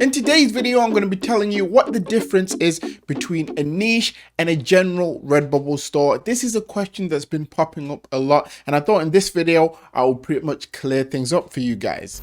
In today's video, I'm going to be telling you what the difference is between a niche and a general Redbubble store. This is a question that's been popping up a lot, and I thought in this video, I will pretty much clear things up for you guys.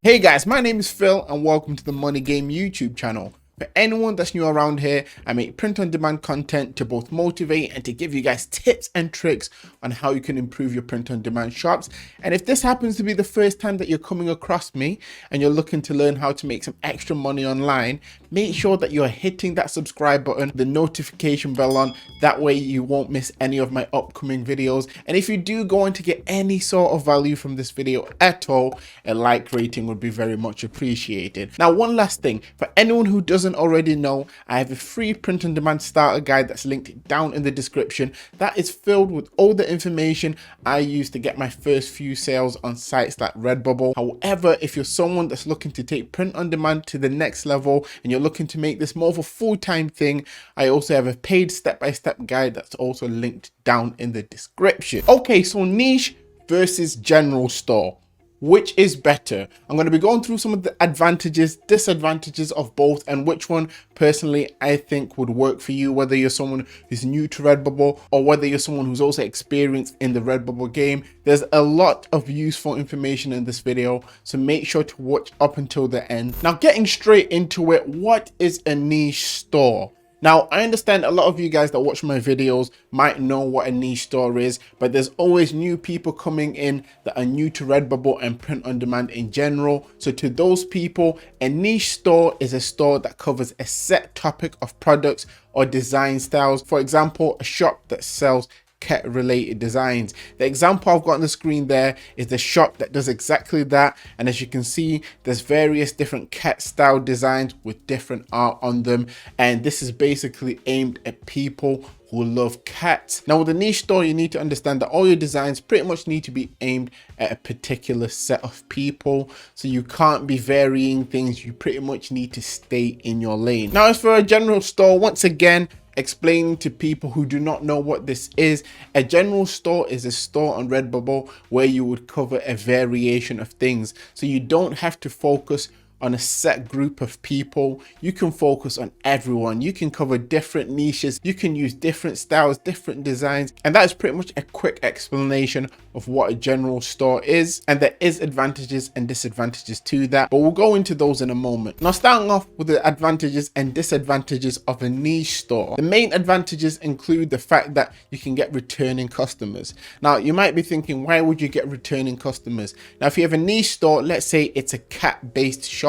Hey guys, my name is Phil and welcome to the Money Game YouTube channel. For anyone that's new around here, I make print-on-demand content to both motivate and to give you guys tips and tricks on how you can improve your print-on-demand shops. And if this happens to be the first time that you're coming across me and you're looking to learn how to make some extra money online, make sure that you're hitting that subscribe button, the notification bell on, that way you won't miss any of my upcoming videos. And if you do go on to get any sort of value from this video at all, a like rating would be very much appreciated. Now, one last thing, for anyone who doesn't already know, I have a free print on demand starter guide that's linked down in the description that is filled with all the information I use to get my first few sales on sites like Redbubble. However, if you're someone that's looking to take print on demand to the next level and you're looking to make this more of a full-time thing, I also have a paid step-by-step guide that's also linked down in the description. Okay, so niche versus general store. Which is better? I'm going to be going through some of the advantages, disadvantages of both, and which one personally I think would work for you, whether you're someone who's new to Redbubble or whether you're someone who's also experienced in the Redbubble game. There's a lot of useful information in this video, so make sure to watch up until the end. Now, getting straight into it, what is a niche store? Now, I understand a lot of you guys that watch my videos might know what a niche store is, but there's always new people coming in that are new to Redbubble and print on demand in general. So to those people, a niche store is a store that covers a set topic of products or design styles. For example, a shop that sells cat related designs. The example I've got on the screen there is the shop that does exactly that, and as you can see, there's various different cat style designs with different art on them, and this is basically aimed at people who love cats. Now with a niche store, you need to understand that all your designs pretty much need to be aimed at a particular set of people, so you can't be varying things. You pretty much need to stay in your lane. Now as for a general store, once again, explaining to people who do not know what this is, a general store is a store on Redbubble where you would cover a variation of things. So you don't have to focus on a set group of people. You can focus on everyone. You can cover different niches. You can use different styles, different designs. And that is pretty much a quick explanation of what a general store is. And there is advantages and disadvantages to that, but we'll go into those in a moment. Now, starting off with the advantages and disadvantages of a niche store. The main advantages include the fact that you can get returning customers. Now, you might be thinking, why would you get returning customers? Now, if you have a niche store, let's say it's a cat-based shop,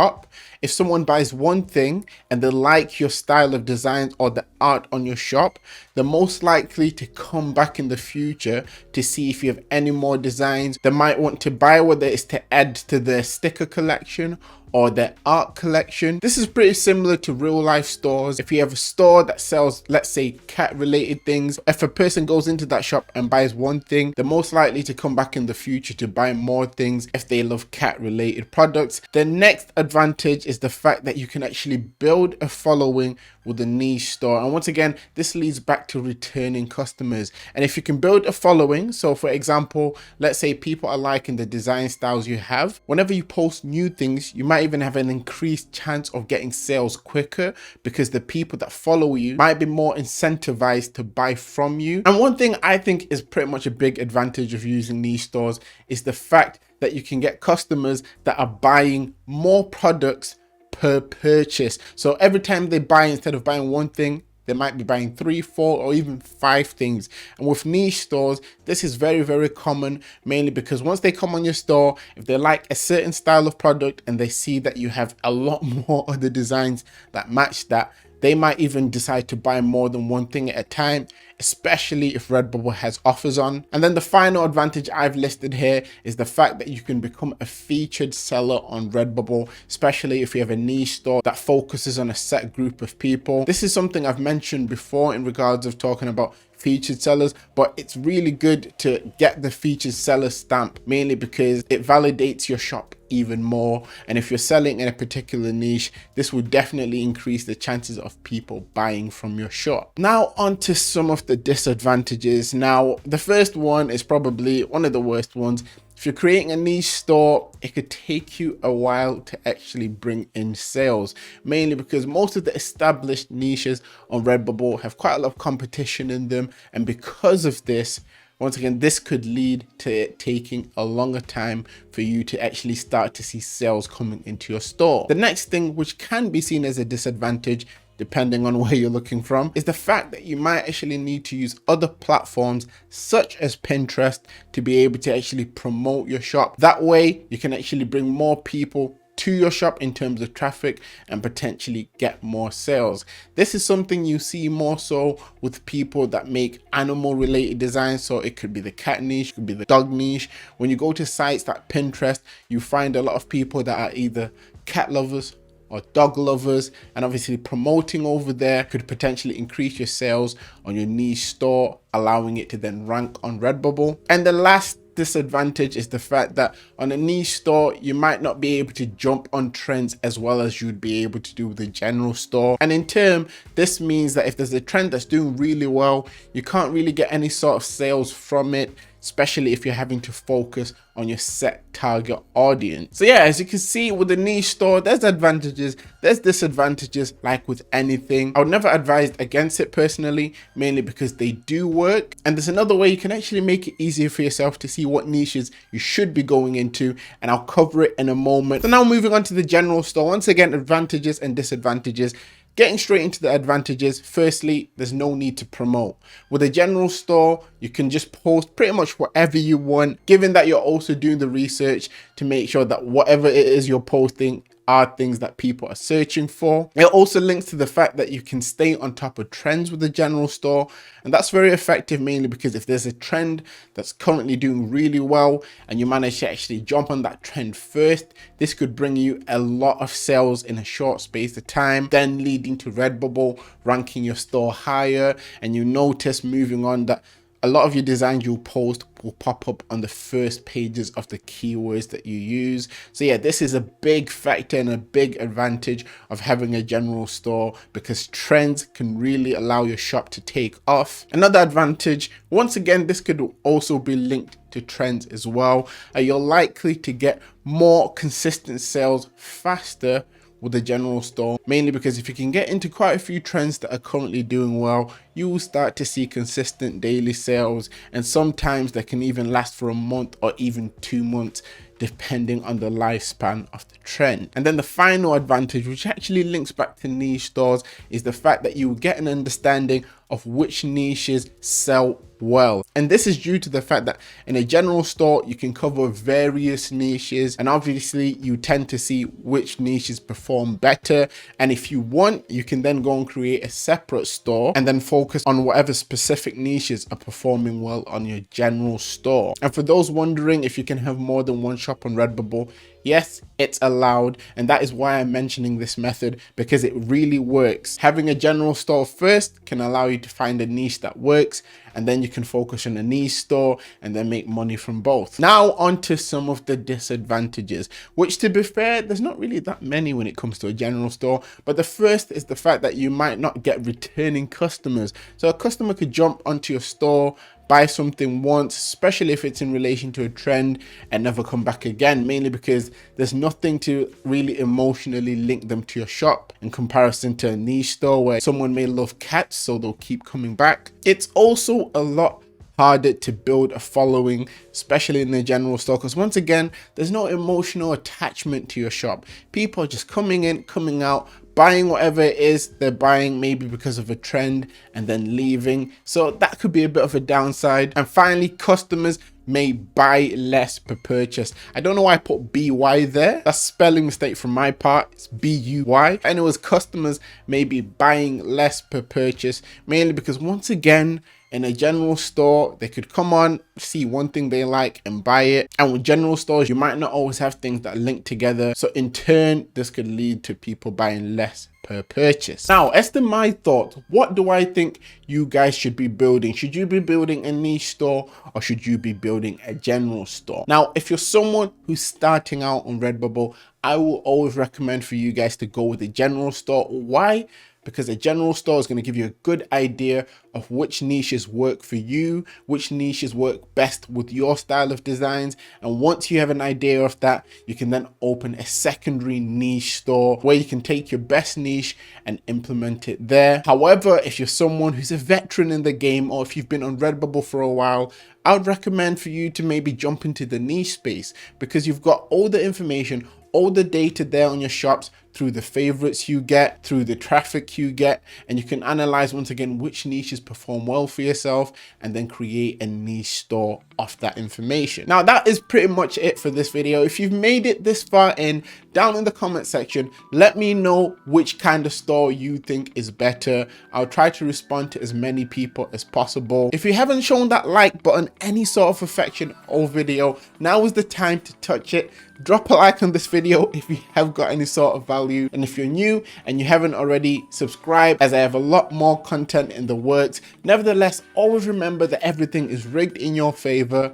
if someone buys one thing and they like your style of design or the art on your shop, they're most likely to come back in the future to see if you have any more designs. They might want to buy, whether it's to add to their sticker collection or their art collection. This is pretty similar to real life stores. If you have a store that sells, let's say, cat related things, if a person goes into that shop and buys one thing, they're most likely to come back in the future to buy more things if they love cat related products. The next advantage is the fact that you can actually build a following with a niche store. And once again, this leads back to returning customers. And if you can build a following, so for example, let's say people are liking the design styles you have, whenever you post new things, you might even have an increased chance of getting sales quicker because the people that follow you might be more incentivized to buy from you. And one thing I think is pretty much a big advantage of using niche stores is the fact that you can get customers that are buying more products per purchase. So every time they buy, instead of buying one thing, they might be buying 3, 4, or even 5 things. And with niche stores, this is very, very common, mainly because once they come on your store, if they like a certain style of product and they see that you have a lot more other designs that match that, they might even decide to buy more than one thing at a time, especially if Redbubble has offers on. And then the final advantage I've listed here is the fact that you can become a featured seller on Redbubble, especially if you have a niche store that focuses on a set group of people. This is something I've mentioned before in regards of talking about featured sellers, but it's really good to get the featured seller stamp, mainly because it validates your shop even more. And if you're selling in a particular niche, this will definitely increase the chances of people buying from your shop. Now on to some of the disadvantages. Now the first one is probably one of the worst ones. If you're creating a niche store, it could take you a while to actually bring in sales, mainly because most of the established niches on Redbubble have quite a lot of competition in them. And because of this, once again, this could lead to it taking a longer time for you to actually start to see sales coming into your store. The next thing, which can be seen as a disadvantage, depending on where you're looking from, is the fact that you might actually need to use other platforms such as Pinterest to be able to actually promote your shop. That way you can actually bring more people to your shop in terms of traffic and potentially get more sales. This is something you see more so with people that make animal related designs. So it could be the cat niche, it could be the dog niche. When you go to sites like Pinterest, you find a lot of people that are either cat lovers or dog lovers, and obviously promoting over there could potentially increase your sales on your niche store, allowing it to then rank on Redbubble. And the last disadvantage is the fact that on a niche store, you might not be able to jump on trends as well as you'd be able to do with the general store. And in turn, this means that if there's a trend that's doing really well, you can't really get any sort of sales from it, especially if you're having to focus on your set target audience. So yeah, as you can see with the niche store, there's advantages, there's disadvantages like with anything. I would never advise against it personally, mainly because they do work. And there's another way you can actually make it easier for yourself to see what niches you should be going into, and I'll cover it in a moment. So now moving on to the general store, once again, advantages and disadvantages. Getting straight into the advantages, firstly, there's no need to promote. With a general store, you can just post pretty much whatever you want, given that you're also doing the research to make sure that whatever it is you're posting are things that people are searching for. It also links to the fact that you can stay on top of trends with the general store, and that's very effective, mainly because if there's a trend that's currently doing really well and you manage to actually jump on that trend first, this could bring you a lot of sales in a short space of time, then leading to Redbubble ranking your store higher. And you notice moving on that a lot of your designs you'll post will pop up on the first pages of the keywords that you use. So yeah, this is a big factor and a big advantage of having a general store, because trends can really allow your shop to take off. Another advantage, once again, this could also be linked to trends as well. You're likely to get more consistent sales faster with the general store, mainly because if you can get into quite a few trends that are currently doing well, you will start to see consistent daily sales, and sometimes they can even last for a month or even 2 months, depending on the lifespan of the trend. And then the final advantage, which actually links back to niche stores, is the fact that you get an understanding of which niches sell well. And this is due to the fact that in a general store, you can cover various niches, and obviously you tend to see which niches perform better. And if you want, you can then go and create a separate store and then focus on whatever specific niches are performing well on your general store. And for those wondering if you can have more than one shop on Redbubble, yes, it's allowed, and that is why I'm mentioning this method, because it really works. Having a general store first can allow you to find a niche that works, and then you can focus on a niche store and then make money from both. Now on to some of the disadvantages, which, to be fair, there's not really that many when it comes to a general store. But the first is the fact that you might not get returning customers. So a customer could jump onto your store, buy something once, especially if it's in relation to a trend, and never come back again, mainly because there's nothing to really emotionally link them to your shop in comparison to a niche store where someone may love cats, so they'll keep coming back. It's also a lot harder to build a following, especially in the general store, because once again, there's no emotional attachment to your shop. People are just coming in, coming out, buying whatever it is they're buying, maybe because of a trend, and then leaving. So that could be a bit of a downside. And finally, customers may buy less per purchase. I don't know why I put BY there. That's a spelling mistake from my part. It's BUY. Anyways, customers may be buying less per purchase, mainly because once again, In a general store, they could come on, see one thing they like and buy it. And with general stores, you might not always have things that link together. So in turn, this could lead to people buying less per purchase. Now, as to my thoughts, what do I think you guys should be building? Should you be building a niche store or should you be building a general store? Now, if you're someone who's starting out on Redbubble, I will always recommend for you guys to go with a general store. Why? Because a general store is going to give you a good idea of which niches work for you, which niches work best with your style of designs. And once you have an idea of that, you can then open a secondary niche store where you can take your best niche and implement it there. However, if you're someone who's a veteran in the game, or if you've been on Redbubble for a while, I would recommend for you to maybe jump into the niche space, because you've got all the information, all the data there on your shops through the favorites you get, through the traffic you get, and you can analyze once again which niches perform well for yourself and then create a niche store off that information. Now that is pretty much it for this video. If you've made it this far in, down in the comment section, let me know which kind of store you think is better. I'll try to respond to as many people as possible. If you haven't shown that like button any sort of affection or video, now is the time to touch it. Drop a like on this video if you have got any sort of value, and if you're new and you haven't already, subscribe, as I have a lot more content in the works. Nevertheless, always remember that everything is rigged in your favor,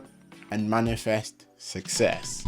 and manifest success.